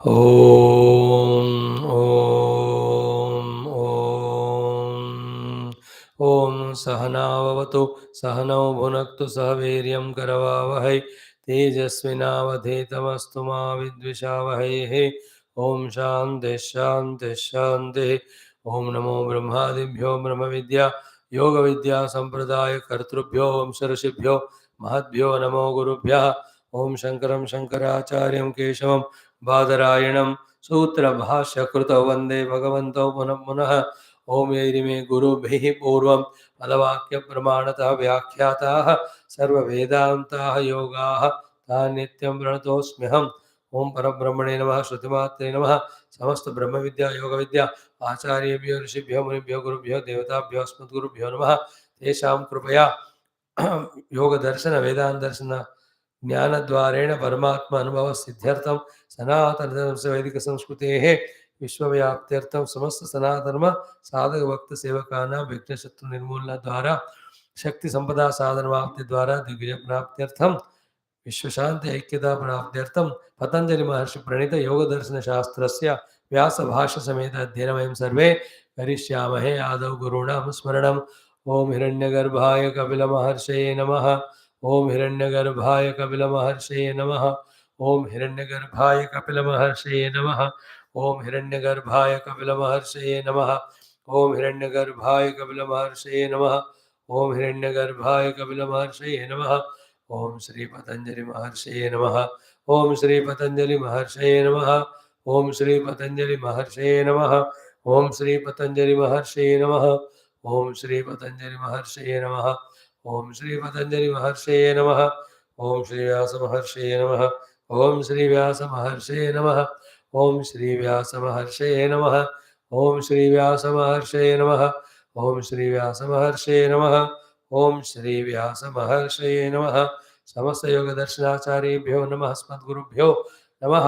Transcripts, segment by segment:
ॐ ॐ ॐ ॐ सहनाववतु सहनौ भुनक्तु सह वीर्यं करवावहै तेजस्विनावधीतमस्तु मा विद्विषावहैः ॐ शान्तिः शान्तिः शान्तिः ॐ नमो ब्रह्मादिभ्यो ब्रह्मविद्या योगविद्या सम्प्रदायकर्तृभ्यो वंश ऋषिभ्यो महद्भ्यो नमो गुरुभ्यः ॐ शङ्करं शङ्कराचार्यं केशवं बादरायणं सूत्रभाष्यकृतौ वन्दे भगवन्तौ पुनः पुनः ॐ यैरिमे गुरुभिः पूर्वं पदवाक्यप्रमाणतः व्याख्याताः सर्ववेदान्ताः योगाः तान् नित्यं प्रणतोऽस्म्यहम् ॐ परब्रह्मणे नमः श्रुतिमात्रे नमः समस्त ब्रह्मविद्या योगविद्या आचार्येभ्यो ऋषिभ्यो मुनिभ्यो गुरुभ्यो देवताभ्यो अस्मद्गुरुभ्यो नमः तेषां कृपया योगदर्शन वेदान्तदर्शन ज्ञानद्वारेण परमात्मा अनुभव सिद्ध्यर्थं सनातन वैदिक संस्कृतेः विश्वव्याप्त्यर्थं समस्त सनातन साधक भक्त सेवकानां विघ्नशत्रु निर्मूलना द्वारा शक्ति संपदा साधनवाप्ति द्वारा दिग्विजय प्राप्त्यर्थं विश्वशांति ऐक्यता प्राप्त्यर्थं पतंजलि महर्षि प्रणीत योग दर्शन शास्त्रस्य व्यास भाष्य समेत अध्ययनं वयं सर्वे करिष्यामहे आदौ गुरूणां स्मरणम् ओम हिरण्यगर्भाय कपिलमहर्षये नमः ओम हिरण्यगर्भाय कपिलमहर्षये नमः ओम हिरण्यगर्भाय कपिलमहर्षये नमः ओम हिरण्यगर्भाय कपिलमहर्षये नमः ओम हिरण्यगर्भाय कपिलमहर्षये नमः ओम हिरण्यगर्भाय कपिलमहर्षये नमः ओम श्री पतंजलि महर्षये नमः ओम श्री पतंजलि महर्षये नमः ओम श्री पतंजलि महर्षये नमः ओम श्री पतंजलि महर्षये नमः ओम श्री पतंजलि महर्षये नमः ओम श्री पतंजलि महर्षये नमः ओम श्री व्यास महर्षये नमः ओम श्री व्यास महर्षये नमः ओम श्री व्यास महर्षये नमः ओम श्री व्यास महर्षये नमः ओम श्री व्यास महर्षये नमः ओम श्री व्यास महर्षये नमः समस्त योग दर्शनाचार्येभ्यो नमः अस्मद्गुरुभ्यो नमः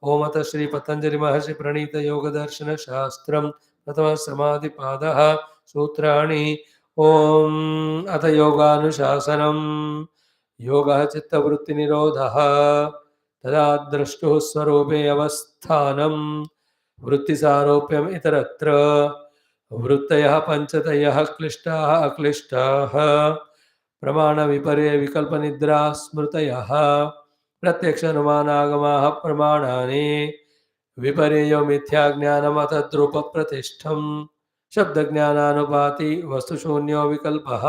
ओम अथ श्री पतंजलि महर्षि प्रणीत योग दर्शन शास्त्रम प्रथम समाधिपादः सूत्राणि ओम अथ योगानुशासनम् योगः चित्तवृत्तिनिरोधः तदा द्रष्टुः स्वरूपे अवस्थानं वृत्तिसारोप्यम् इतरत्र वृत्तयः पञ्चतयः क्लिष्टाः अक्लिष्टाः प्रमाणविपर्य विकल्पनिद्रा स्मृतयः प्रत्यक्षानुमानागमाः प्रमाणानि विपर्ययो मिथ्याज्ञानम् तद्रूपप्रतिष्ठम् शब्दज्ञानानुपाति वस्तुशून्यो विकल्पः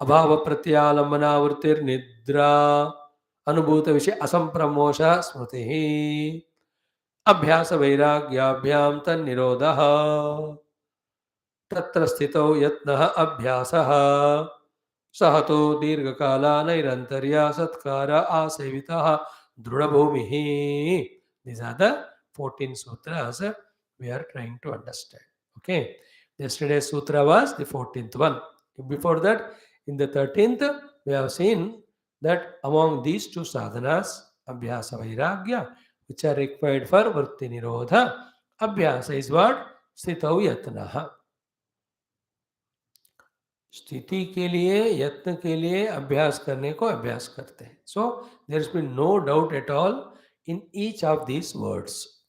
अभाव प्रत्यालंबनावृत्तिर्निद्रा अनुभूत विषय असंप्रमोष स्मृति अभ्यास वैराग्याभ्यां तन्निरोधः तत्र स्थितौ यत्नः अभ्यासः सह तो दीर्घकाला नैरन्तर्या सत्कार आसेवितः दृढभूमिः. These are the 14 sutras we are trying to understand. Okay, yesterday's sutra was the 14th one. Before that, in the 13th, we have seen that among these two sadhanas, Abhyasa Vairagya, which are required for Vritti Nirodha, Abhyasa is what? Sthitau Yatnaha. स्थिति के लिए यत्न के लिए अभ्यास करने को अभ्यास करते हैं. So there is been no doubt at all in each of these words.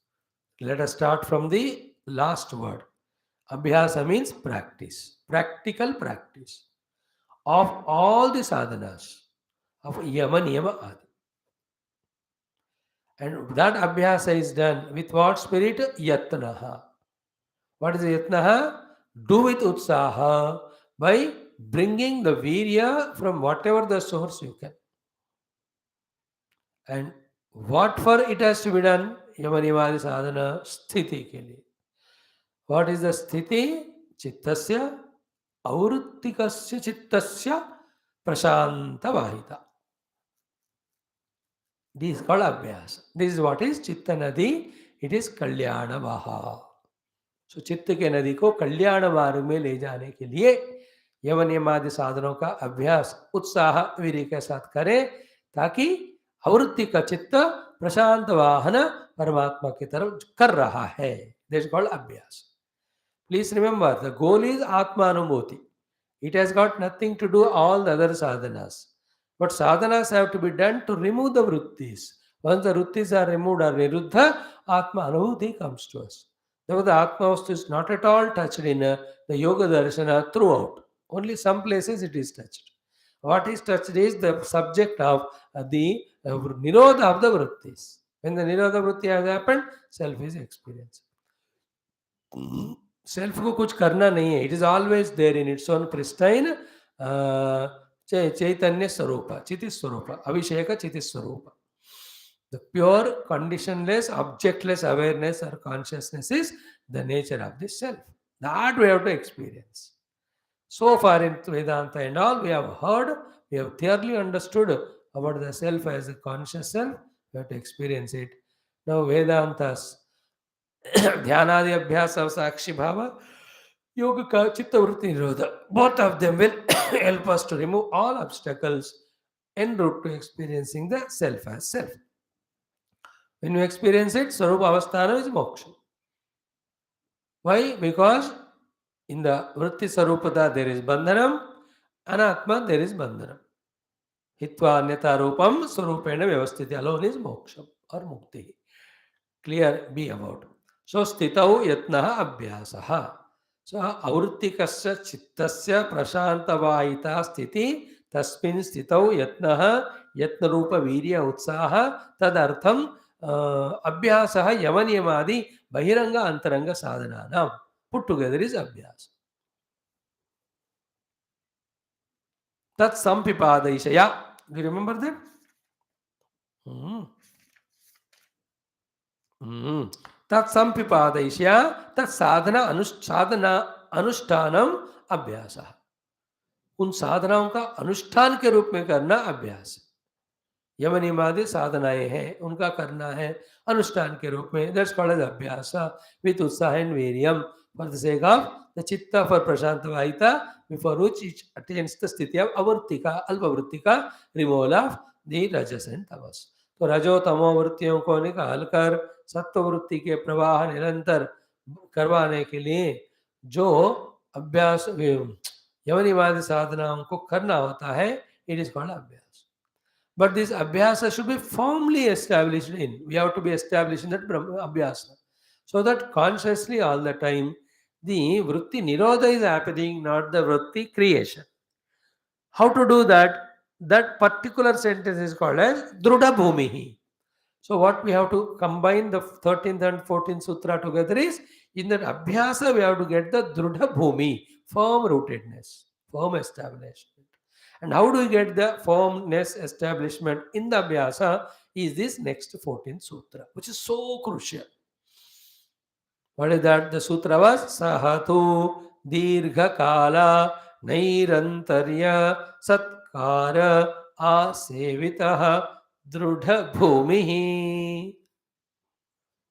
Let us start from the last word. Abhyasa means practice, practical practice of all the sadhanas of yama, niyama, adi. And that abhyasa is done with what spirit? Yatnaha. What is yatnaha? Do with utsaha, by bringing the virya from whatever the source you can. And what for it has to be done? Yamanimadi sadhana sthiti ke liye. What is the sthiti? Chittasya auruttikasya chittasya prashanta vahita. This is called abhyasa. This is what is chitta nadi. It is kalyana vaha. So चित्त के नदी को कल्याण मार्ग में ले जाने के लिए यमनियमादि साधनों का अभ्यास उत्साह वीर्य के साथ करें, ताकि आवृत्ति का चित्त प्रशांत वाहन परमात्मा की तरफ कर रहा है. This is called abhyas. Please remember, the goal is atma anubhuti. It has got nothing to do all the other sadhanas. But sadhanas have to be done to remove the vrutthis. Once the Vrutthis are removed or niruddha, Atma Anubhuti comes to us. Therefore, the Atma Vastu is not at all touched in the Yoga Darshana throughout. Only some places it is touched. What is touched is the subject of the Nirodha of the Vrutthis. When the Nirodha Vritti has happened, self is experienced. Self को कुछ करना नहीं है. It is always there in its own pristine चैतन्य स्वरूप, चिति स्वरूप, अभिषेक चिति स्वरूप. The pure conditionless objectless awareness or consciousness is the nature of the self that we have to experience. So far in Vedanta and all, we have heard, we have clearly understood about the self as a conscious self. We have to experience it. Now Vedantas ध्यानादि अभ्यास और साक्षी भाव योग का चित्त वृत्ति निरोध, both of them will help us to remove all obstacles en route to experiencing the self as self. When you experience it, Sarupa Avasthana is moksha. Why? Because in the Vritti Sarupada there is Bandhanam, Anatma there is Bandhanam. Hitva Anyata Rupam Sarupena Vyavasthiti alone is moksha or mukti. Clear be about. So Stitau Yatnaha Abhyasaha. So Avrittikasya Chittasya Prashantavaita Sthiti Tasmin Stitau Yatnaha Yatna Rupa Virya Utsaha Tadartham Abhyasaha Yamaniyamadi Bahiranga Antaranga Sadhananam. Put together is Abhyasa. Tat Sampipadayishaya. Do you remember that? Tat Sampipadayishya Tat Sadhana Anushtanam Abhyasa. उन साधनाओं का अनुष्ठान के रूप में करना अभ्यास. यमनियमादि साधनाएं हैं, उनका करना है अनुष्ठान के रूप में. That's called as abhyasa with utsaha and veeryam for the sake of the chitta for prashantavaita, before which it attains the sthiti of avartika, alpavrittika, removal of the rajas and tamas. तो रजो तमो वृत्तियों को निकाल कर सत्व वृत्ति के प्रवाह निरंतर करवाने के लिए जो अभ्यास यमनियमादि साधनाओं को करना होता है, it is called abhyasa. But this abhyasa should be firmly established in. We have to be established in that abhyasa. So that consciously all the time the vritti nirodha is happening, not the vritti creation. How to do that? That particular sentence is called as Drudha Bhumihi. So what we have to combine the 13th and 14th sutra together is, in that abhyasa we have to get the Drudha Bhumi, firm rootedness, firm establishment. And how do we get the firmness establishment in the abhyasa is this next 14th sutra, which is so crucial. What is that? The sutra was Sahatu Dirgha Kala Nairantarya Satkara Asevitaha Drudha Bhumihi.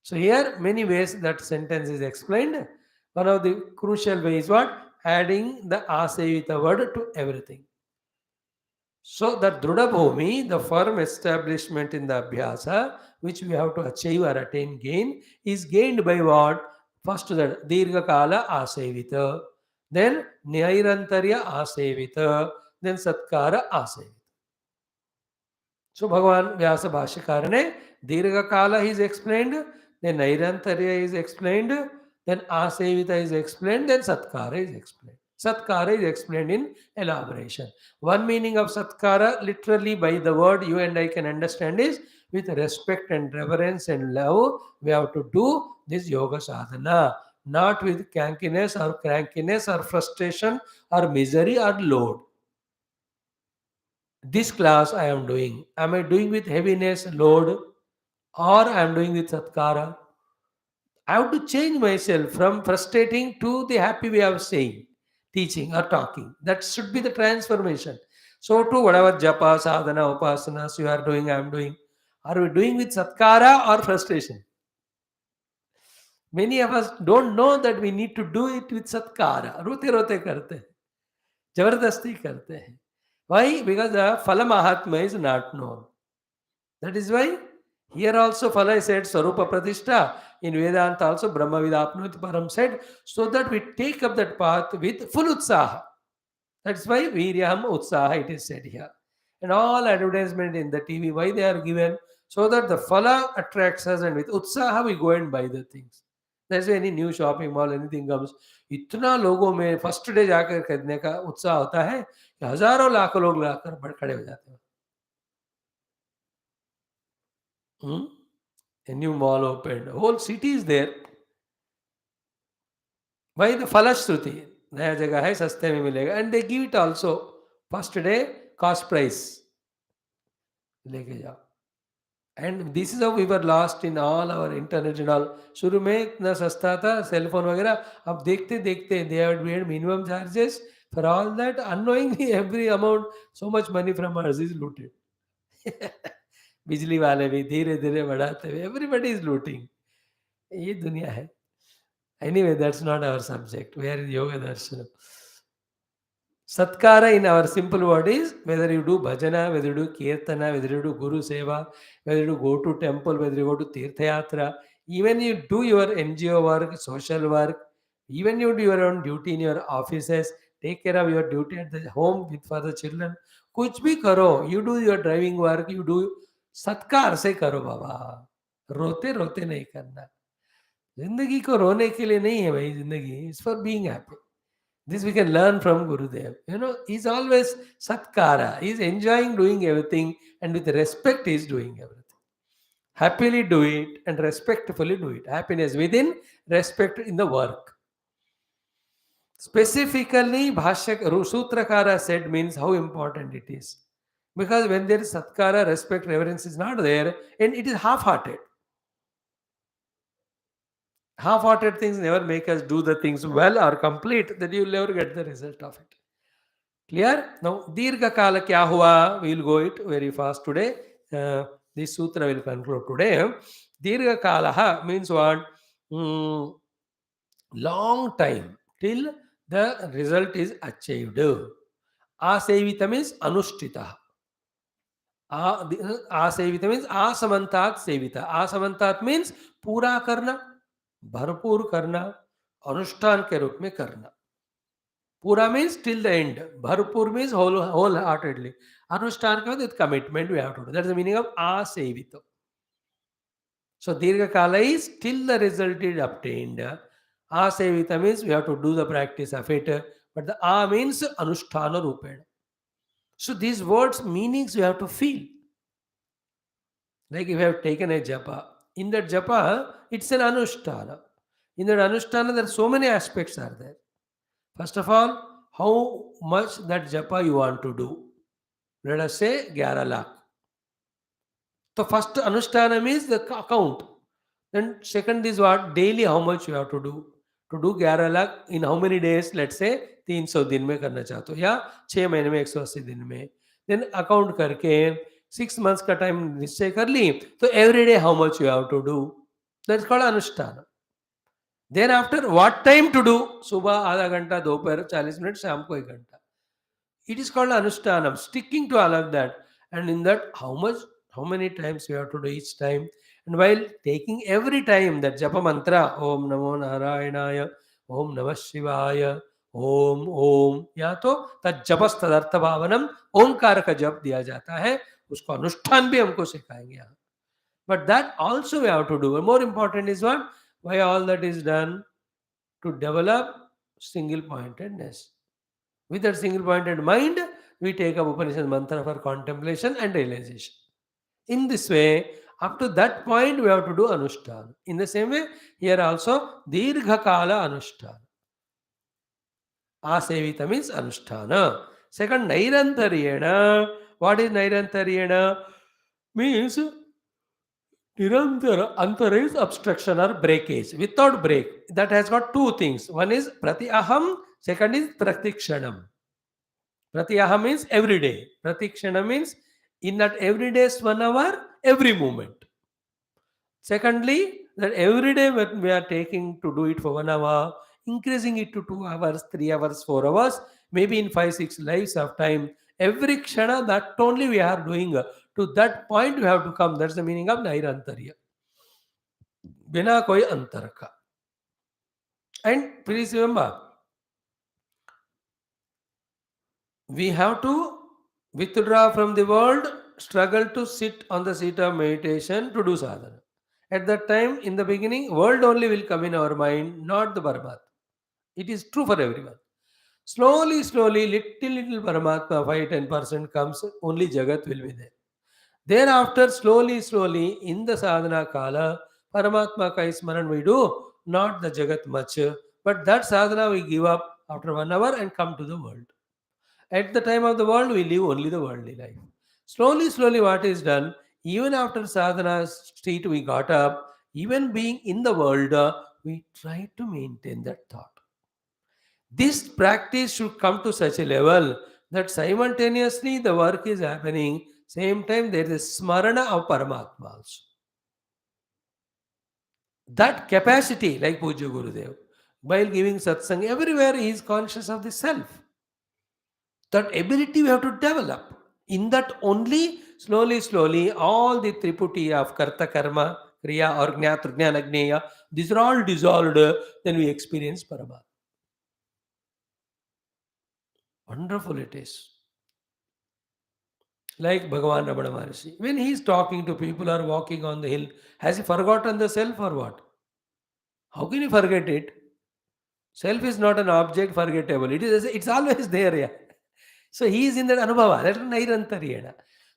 So here many ways that sentence is explained. One of the crucial ways is what? Adding the Asevita word to everything. So that Drudha Bhumi, the firm establishment in the abhyasa, which we have to achieve or attain, gain, is gained by what? First the Dirgha Kala Asevita, then Nairantarya Asevita, then Satkara Asevita. So Bhagavan Vyasa Bhashyakara ne Dirgha Kala is explained, then Nairantarya is explained, then Asevita is explained, then Satkara is explained. Satkara is explained in elaboration. One meaning of Satkara, literally by the word you and I can understand, is with respect and reverence and love, we have to do this yoga sadhana, not with crankiness or frustration or misery or load. This class I am doing. Am I doing with heaviness, load, or I am doing with Satkara? I have to change myself from frustrating to the happy way of saying, teaching or talking. That should be the transformation. So to whatever japa, sadhana, upasanas you are doing, I am doing. Are we doing with Satkara or frustration? Many of us don't know that we need to do it with Satkara. Rote rote karte hain. Jabardasti karte hain. Why? Because the Phala Mahatma is not known. That is why here also Phala said Sarupa Pratishtha. In Vedanta also Brahma Vidapnoti Param said, so that we take up that path with full utsaha. That's why Viryam Utsaha it is said here. And all advertisement in the TV, why they are given? so that the phala attracts us, and with utsaha we go and buy the things. That's why any new shopping mall, anything comes, इतना लोगों में first day जाकर खरीदने का उत्साह होता है कि हजारों लाखों लोग लाकर खड़े हो जाते हैं. A new mall opened, whole city is there. Why? The फलश्रुति, नया जगह है, सस्ते में मिलेगा, and they give it also first day cost price, लेके जाओ. And this is how we were lost in all our internet and all. शुरू में इतना सस्ता था सेलफोन वगैरह, अब देखते देखते they have made minimum charges for all that, unknowingly every amount, so much money from us is looted. बिजली वाले भी धीरे धीरे बढ़ाते हुए, एवरीबडी इज लूटिंग. ये दुनिया है. Anyway, that's not our subject, we are in Yoga Darshan. Satkara in our simple word is whether you do bhajana, whether you do kirtana, whether you do guru seva, whether you go to temple, whether you go to tirtha yatra, even you do your NGO work, social work, even you do your own duty in your offices, take care of your duty at the home with for the children. कुछ भी करो, you do your driving work, you do सत्कार से करो बाबा, रोते रोते नहीं करना. जिंदगी को रोने के लिए नहीं है भाई, जिंदगी is for being happy. This we can learn from Gurudev. He's always satkara. He's enjoying doing everything, and with respect he's doing everything. Happily do it and respectfully do it. Happiness within, respect in the work. Specifically, Bhashya, Sutrakara said means how important it is. Because when there is satkara, respect, reverence is not there, and it is half-hearted. Half-hearted things never make us do the things well or complete, that you will never get the result of it. Clear? Now, Dirgha Kala kya hua? We will go it very fast today. This sutra will conclude today. Dirgha Kalaha means what? Long time till the result is achieved. Asevita means anushtita. Asevita means asamantat sevita. Asamantat means पूरा करना, भरपूर करना, अनुष्ठान के रूप में करना. Pura means till the end. Bharpur means wholeheartedly. Anushthan means with commitment we have to do. That's the meaning of asevito. So Dirgha Kala is till the result is obtained. Asevita means we have to do the practice of it. But the A means Anusthana Rupena. So these words meanings we have to feel. Like if you have taken a japa. In that japa, it's an Anusthana. In that Anusthana, there are so many aspects are there. First of all, how much that japa you want to do. Let us say 11 lakh. So first anushtana means the account. Then second is what? Daily how much you have to do. To do 11 lakh in how many days? Let's say 300 दिन में करना चाहते हो या 6 महीने में 180 दिन में. Then account करके 6 months का time निश्चय कर ली, तो every day how much you have to do. That's called anushtana. Then after what time to do? सुबह आधा घंटा, दोपहर 40 मिनट, शाम को 1 घंटा. It is called anushtanam. Sticking to all of that, and in that how many times you have to do each time. And while taking every time that japa mantra, Om Namo Narayanaya, Om Namah Shivaya, Om, या तो तज्जपस तदर्थ भावनम ओंकार का जप दिया जाता है, उसको अनुष्ठान भी हमको सिखाएंगे यहाँ. But that also we have to do. And more important is what? Why all that is done? To develop single pointedness. With that single pointed mind, we take up Upanishad mantra for contemplation and realization. In this way, up to that point, we have to do Anushthan. In the same way, here also, Dirgha Kala Anushthan. Asevita means Anusthana. Second, Nairantaryena. What is Nairantaryena? Means Nirantara. Antara is obstruction or breakage. Without break. That has got two things. One is Pratyaham. Second is Pratikshanam. Pratyaham means every day. Pratikshanam means in that every day's 1 hour, every moment. Secondly, that every day when we are taking to do it for 1 hour, increasing it to 2 hours, 3 hours, 4 hours, maybe in 5-6 lives of time, every kshana that only we are doing. To that point we have to come. That's the meaning of Nairantarya. Bina koi antar ka. And please remember, we have to withdraw from the world struggle to sit on the seat of meditation to do sadhana. At that time, in the beginning, world only will come in our mind, not the Paramatma. It is true for everyone. Slowly, slowly, little Paramatma, 5-10% comes, only Jagat will be there. Thereafter, slowly, slowly, in the sadhana kala, Paramatma ka smaran we do, not the Jagat much, but that sadhana we give up after 1 hour and come to the world. At the time of the world, we live only the worldly life. Slowly, slowly, what is done, even after sadhana state we got up, even being in the world, we try to maintain that thought. This practice should come to such a level that simultaneously the work is happening, same time there is smarana of Paramatma also. That capacity, like Puja Gurudev, while giving satsang, everywhere he is conscious of the self. That ability we have to develop. In that only, slowly, slowly, all the triputi of karta karma, kriya or jnata jnana jnaya, these are all dissolved, then we experience Paramatma. Wonderful it is. Like Bhagavan Ramana Maharshi. When he is talking to people or walking on the hill, has he forgotten the self or what? How can you forget it? Self is not an object forgettable. It's always there. Yeah. So he is in that anubhava. That is nairantariyana.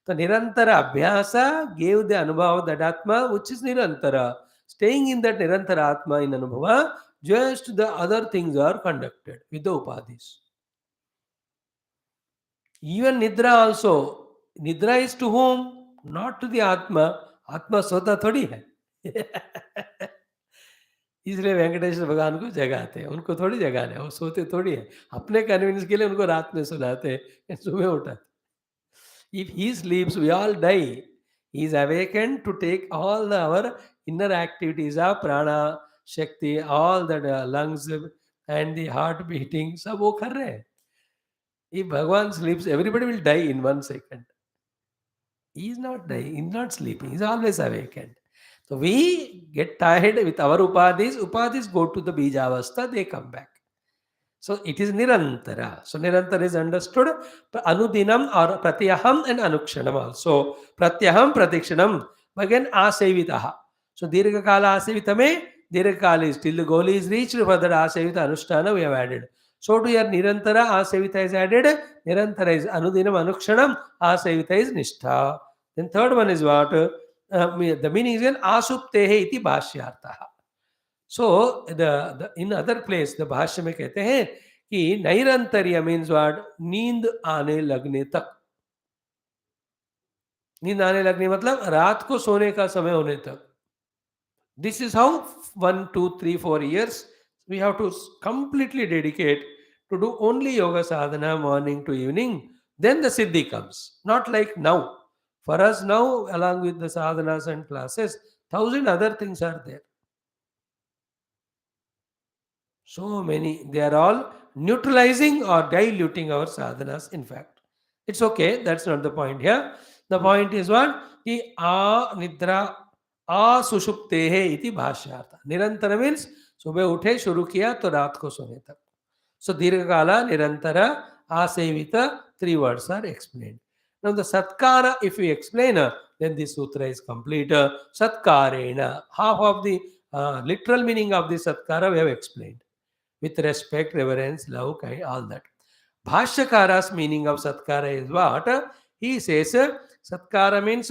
The nirantara abhyasa gave the anubhava, that atma, which is nirantara. Staying in that nirantara atma in anubhava, just the other things are conducted with the upadhis. Even nidra also. Nidra is to whom? Not to the Atma. Atma स्वतः थोड़ी है. इसलिए वेंकटेश्वर भगवान को जगाते हैं. उनको थोड़ी जगाना है, वो सोते थोड़ी है. अपने कन्वीनियंस के लिए उनको रात में सुलाते हैं, सुबह उठाते. If he sleeps, we all die. He is awakened to take all our inner activities of prana, shakti, all the lungs and the heart beating, सब वो कर रहे हैं. If Bhagavan sleeps, everybody will die in 1 second. He is not dying, he is not sleeping, he is always awakened. So we get tired with our upadhis, upadhis go to the bijavastha, they come back. So it is nirantara. So nirantara is understood. Anudinam or pratyaham and anukshanam also. Pratyaham, pratikshanam. Again, asevitaha. So dirghakala asevitame, dirghakala is till the goal is reached, for that asevita anushtana we have added. So to your nirantara, asevita is added. Nirantara is anudinam, anukshanam. Asevita is nishtha. Then third one is what? The meaning is in asuptehe iti bhashyartaha. So the in other place the भाष्य में कहते हैं कि नैरंतर्य means what? नींद आने लगने तक. नींद आने लगने मतलब रात को सोने का समय होने तक. This is how 1, 2, 3, 4 years we have to completely dedicate to do only yoga sadhana morning to evening. Then the siddhi comes. Not like now. For us now, along with the sadhanas and classes, 1,000 other things are there. So many, they are all neutralizing or diluting our sadhanas, in fact. It's okay, that's not the point here. The point is what? Ki a nidra a sushuptehe iti bhashyartha. Nirantara means सुबह उठे शुरू किया तो रात को सोने तक. So dirghakala, nirantara, asevita, 3 words are explained. Now the satkara, if we explain, then the sutra is complete. Satkarena, half of the literal meaning of the satkara we have explained. With respect, reverence, love, kind, all that. Bhashyakara's meaning of satkara is what? He says, satkara means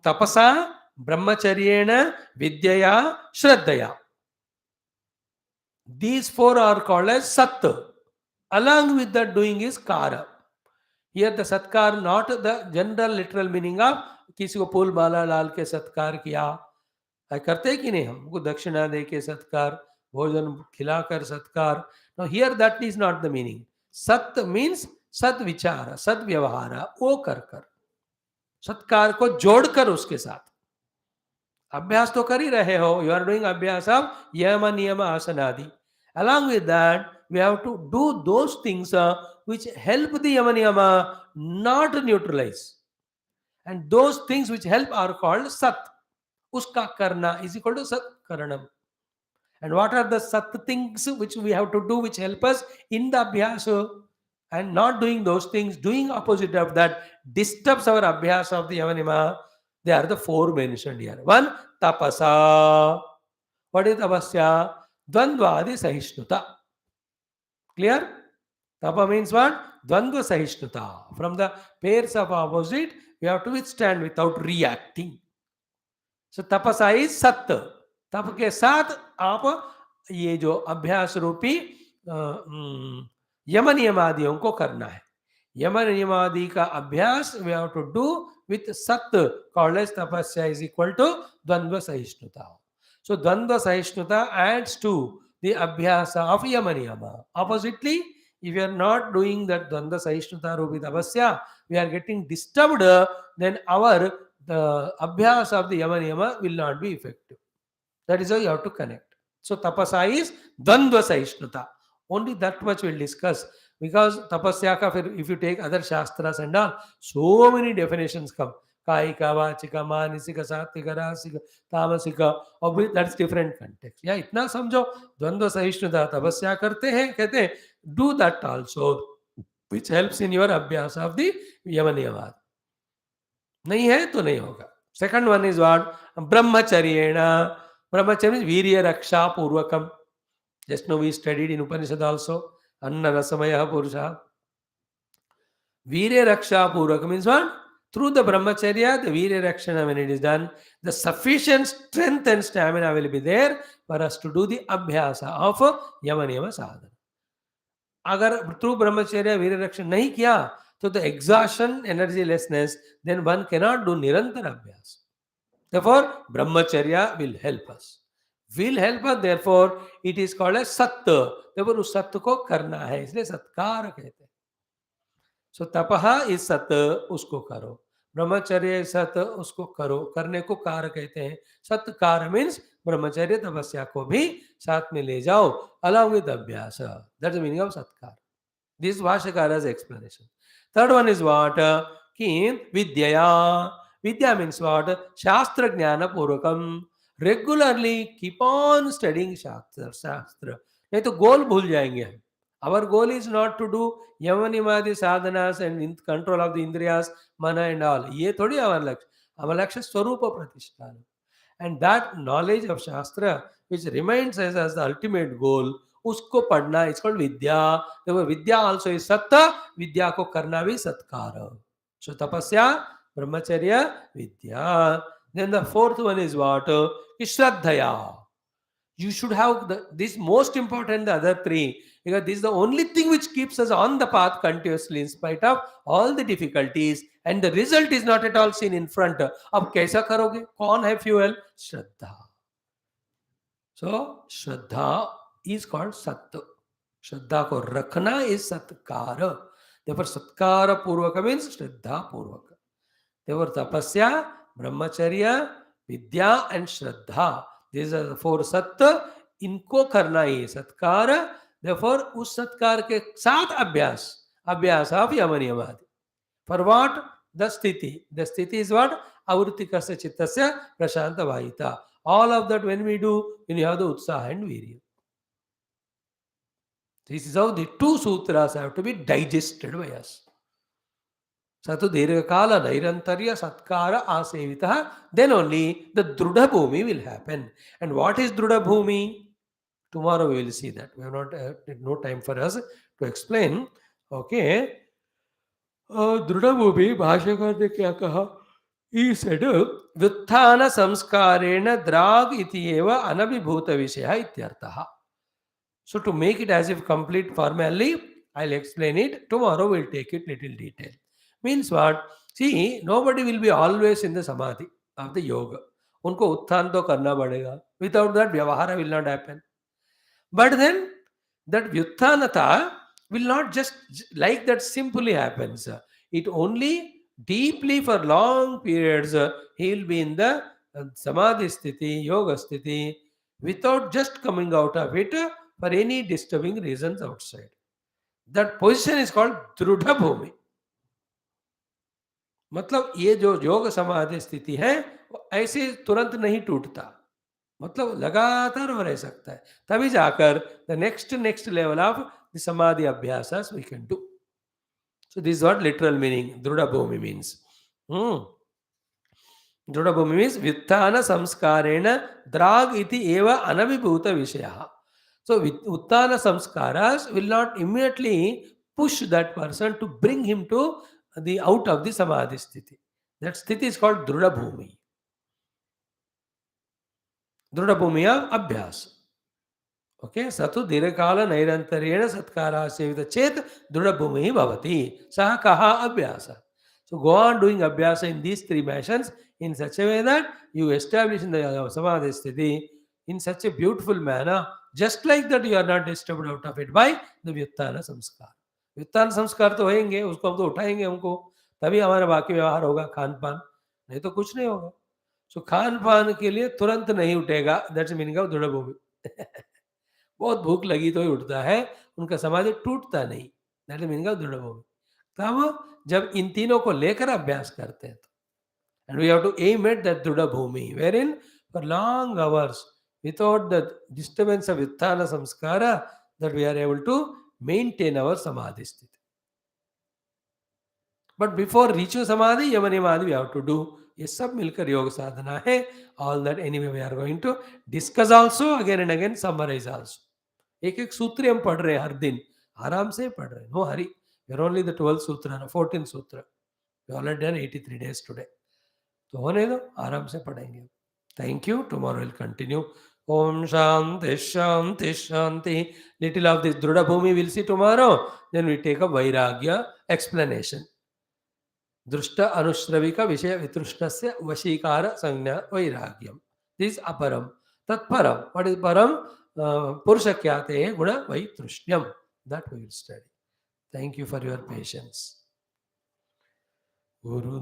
tapasa, brahmacharyena, vidyaya, shraddhaya. These 4 are called as sat. Along with that doing is kara. Here the satkar, not the general literal meaning of किसी को फूल माला लाल के सत्कार किया, करते कि नहीं हम को दक्षिणा दे के सत्कार, भोजन खिलाकर सत्कार. Now here that is not the meaning. सत means सद विचार, सद व्यवहार, वो कर कर सत्कार को जोड़कर उसके साथ. अभ्यास तो कर ही रहे हो, you are doing अभ्यास of यम नियम आसन आदि. Along with that, we have to do those things which help the yama niyama, not neutralize. And those things which help are called sat. Uska karna is equal to sat karanam. And what are the sat things which we have to do which help us in the abhyasa? and not doing those things, doing opposite of that, disturbs our abhyasa of the yamanima. They are the four mentioned here. One, tapasa. What is tapasya? Dvandvadi sahisnuta. Clear? Tapa means what? Dvandva sahisnuta. From the pairs of opposite, we have to withstand without reacting. So tapasa is सत. तप के साथ आप ये जो अभ्यास रूपी यम नियमादियों को करना है. यम नियमादि का अभ्यास we have to do with सत, called as tapasya is equal to द्वंद्व सहिष्णुता. So द्वंद्व सहिष्णुता adds to the abhyasa of yama niyama. Oppositely, if you are not doing that द्वंद्व सहिष्णुता रूपी tapasya, we are getting disturbed, then our the abhyasa of the yama niyama will not be effective. That is how you have to connect. So tapasa is dvandva sahishnata. Only that much we'll discuss, because tapasya ka if you take other shastras and all, so many definitions come. Kaika, vachika, manisika, sattvika, rasika, tamasika. Obviously that's different context. Yeah, itna samjho. Dvandva sahishnata tapasya karte hain, कहते हैं, do that also, which helps in your abhyasa of the yama niyama. नहीं है तो नहीं होगा. Second one is what? Brahmacharyena. Brahmacharya means virya raksha purvakam. Just now we studied in Upanishad also. Anna rasamaya purusha. Virya raksha purvakam means what? Through the brahmacharya, the virya rakshana, when it is done, the sufficient strength and stamina will be there for us to do the abhyasa of yama niyama sadhana. अगर through brahmacharya virya rakshana नहीं किया, so the exhaustion, energylessness, then one cannot do nirantar abhyas. Therefore, brahmacharya will help us. Will help us, therefore, it is called as satta. Therefore, उस सत्य को करना है, इसलिए सत्कार कहते हैं. So, tapaha is सत्य, उसको करो. ब्रह्मचर्य सत्य, उसको करो. करने को कार कहते हैं. सत्कार means ब्रह्मचर्य तपस्या को भी साथ में ले जाओ, along with abhyas. That's the meaning of satkar. This is Bhashyakara's explanation. Third one is what? Ki vidyaya. Vidya means what? Shastra jnana purvakam. Regularly keep on studying Shastra. नहीं तो गोल भूल जाएंगे हम. Our goal is not to do yamanimadi sadhanas and in control of the indriyas, mana and all. ये थोड़ी हमारा लक्ष्य. हमारा लक्ष्य स्वरूप प्रतिष्ठान. And that knowledge of Shastra, which reminds us as the ultimate goal, उसको पढ़ना, it's called vidya. देखो विद्या also is सत्य, विद्या को करना भी सत्कार. So tapasya, brahmacharya, vidya. Then the fourth one is what? Shraddhaya. You should have this most important, the other three, because this is the only thing which keeps us on the path continuously in spite of all the difficulties, and the result is not at all seen in front. अब कैसा करोगे? कौन है fuel? Shraddha. So Shraddha is called सत्य. श्रद्धा को रखना is सत्कार. Therefore सत्कार पूर्वक means श्रद्धा पूर्वक. Therefore tapasya, brahmacharya, vidya and Shraddha. These are the four सत्य. इनको करना ही सत्कार. Therefore उस सत्कार के साथ अभ्यास, अभ्यास of yama niyamadi. For what? The sthiti. The sthiti is what? Avrittikasya chittasya prashanta vahita. All of that when we do, when you have the utsaha and virya. This is how the two sutras have to be digested by us. Satu dirghakala nairantarya satkara asevita. Then only the drudha bhumi will happen. And what is drudha bhumi? Tomorrow we will see that. We have not no time for us to explain. Okay. दृढ़ भूमि भाष्यकार ने क्या कहा? He said व्युत्थान संस्कारेण द्राग इति एव अनभिभूत विषयः इत्यर्थः. So to make it as if complete formally, I'll explain it. Tomorrow we'll take it little detail. Means what? See, nobody will be always in the samadhi of the yoga. उनको उत्थान तो करना पड़ेगा. Without that, vyavahara will not happen. But then that vyutthanata will not just like that simply happens. It only deeply for long periods he will be in the samadhi sthiti, yoga sthiti, without just coming out of it for any disturbing reasons outside. That position is called drudha bhumi. मतलब ये जो योग समाधि स्थिति है वो ऐसे तुरंत नहीं टूटता. मतलब लगातार हो रह सकता है. तभी जाकर the next level of the samadhi abhyasas we can do. So this is what literal meaning Druda Bhumi means. Hmm. Druda Bhumi means Vyuttana Samskarena Drag iti eva anavibhuta Vishaya. So Uttana Samskaras will not immediately push that person to bring him to the out of the Samadhi Sthiti. That Sthiti is called Druda Bhumi. Druda Bhumi of Abhyas. Okay सतु दीर्घकाल नैरंतर्येण सत्कारा सेवित चेत दृढ़ भूमि भवति सह कहा अभ्यास सो गो on doing अभ्यास in these three missions in such a way that you establish in the समाधि स्थिति in such a beautiful manner just like that you are not disturbed out of it by the व्युत्थान संस्कार व्युत्थान संस्कार तो होंगे उसको हम तो उठाएंगे हमको तभी हमारा बाकी व्यवहार होगा खान पान नहीं तो कुछ नहीं होगा सो खान पान के लिए तुरंत नहीं उठेगा दैट्स मीनिंग ऑफ दृढ़ भूमि बहुत भूख लगी तो ही उठता है उनका समाधि टूटता नहीं दैट मीनिंग ऑफ दृढ़ भूमि तब जब इन तीनों को लेकर अभ्यास करते हैं तो and we have to aim at that दृढ़ भूमि wherein for long hours without the disturbance of उत्थान संस्कार that we are able to maintain our समाधि स्थिति बट बिफोर रीचिंग समाधि यम नियमादि वी हैव टू डू ये सब मिलकर योग साधना है all that anyway we are going to discuss also again and again summarise also एक एक सूत्र हम पढ़ रहे हैं हर दिन आराम से पढ़ रहे हैं no hurry we are only the 12 सूत्र 14 सूत्र we already done 83 days today तो होने दो आराम से पढ़ेंगे thank you tomorrow will continue ओम शांति शांति शांति लिटिल ऑफ दिस दृढ़ भूमि will see tomorrow then we take a वैराग्य एक्सप्लेनेशन दृष्ट अनुश्रविक विषय वितृष्णस्य वशीकार संज्ञा वैराग्यम दिस अपरम तत्परम व्हाट इज परम पुरुष ख्याते गुण वैतृष्ण्यम that we will study thank you for your patience Guru